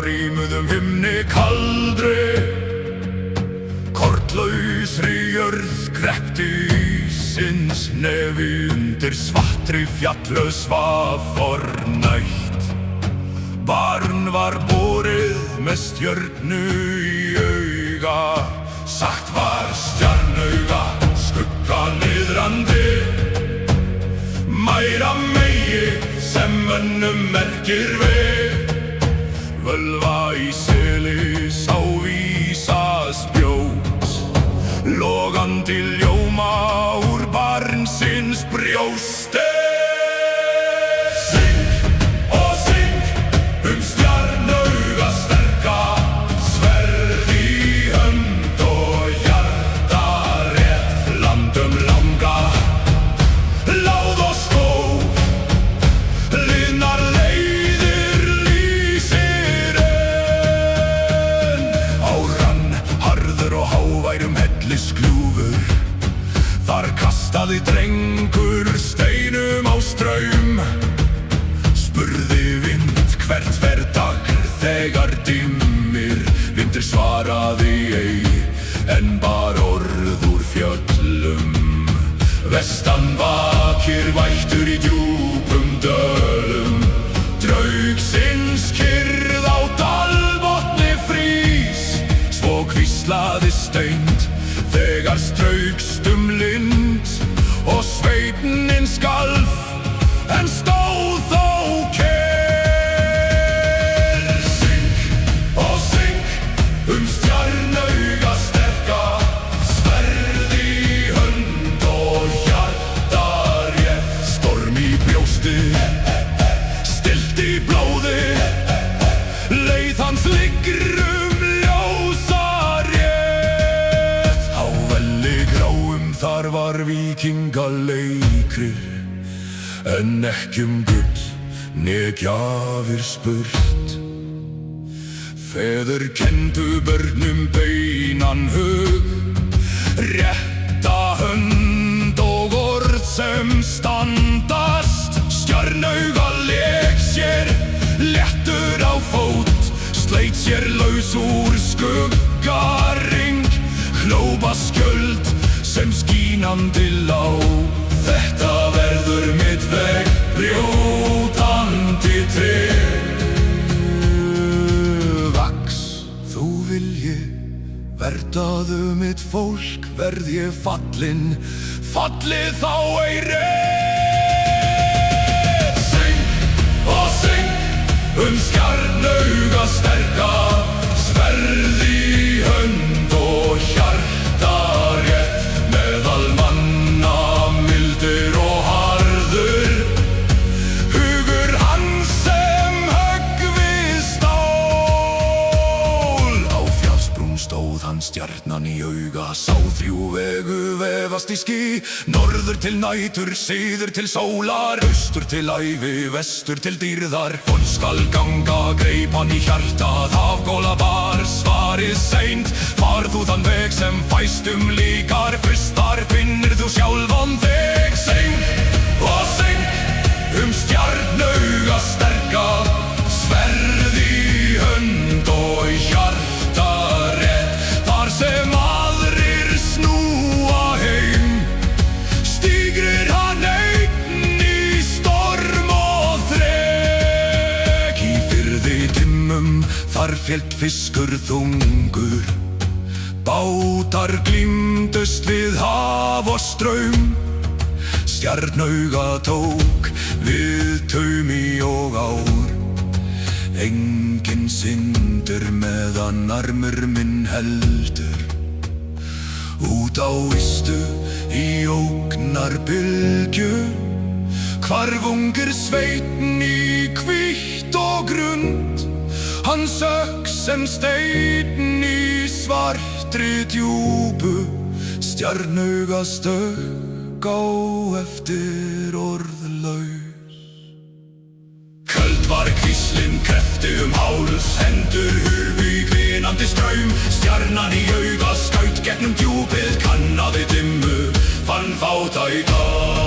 rýmuðum himni kaldri. Kornlausri jörð greppti ísins nefi undir svartri fjallu svaf fornætt. Barn var borið með stjörnu í auga, sagt var stjarnauga skugga niðrandi. Mæra megi sem mönnum merkir við, völva í seli sá vísa spjót, logandi ljóma úr barnsins brjósti. Þar kastaði drengur steinum á straum, spurði vind hvert fer dagr þegar dimmir. Vindur svaraði ei, en bar orð úr fjöllum. Vestan vakir vættur í djúpum dölum, draugsins kyrrð á dalbotni frís. Svo hvíslaði steind þegar straukst lind, og sveitnin skalf en stóð þó kyrr. Syng og syng stjarnauga sterka, sverð í hönd og hjarta rétt. Storm í brjósti, stillt í blóði, leið hans liggur þar var víkingaleikrið, en ekki gull né gjafir spurt. Feður kenndu börnum beinan hug, rétta hönd og orð sem standast. Stjarnauga lék sér léttur á fót, sleit sér laus úr skuggaring. Hljópa skjöld sem skínandi lá, þetta verður mitt veg, brjótandi tré. Vaks, þú vilji, verdaðu mitt fólk, verð ég fallinn, fallið þá ei rétt. Syng og syng stjarnauga sterka, sverð í hönd og hjarta rétt. Meðal manna mildur og harður, hugur hans sem höggvið stál. Á fjallsbrún stóð hann stjarnan í auga, sá þrjú vegu vefast í ský. Norður til nætur, syður til sólar, austur til ævi, vestur til dýrðar. Von skal ganga, greip hann í hjartað, hafgóla bar svarið seint. Far þú þann veg sem fæstum líkar, þar finnir þú sjálfan þig. Syng og syng stjarnauga sterka, sverð í hönd og hjarta rétt. Þar sem aðrir snúa heim, stígrir hann einn í storm og þrek. Í firði dimmum þar féll fiskur þungur, bátar glímdust við haf og straum. Stjarnauga tók við taumi og ár, enginn syndur meðan armur minn heldur. Út á ystu í ógnarbylgju, hvarf ungur sveinn í hvítt og grund. Hann sökk sem steinn í svartri djúpu, stjarnauga stökk á eftir orðlaus. Köld var hvíslin, krefti háls, hendur hurfu í hvinandi straum. Stjarnan í auga skaut gegnum djúpið, kannaði dimmu, fann fátæka.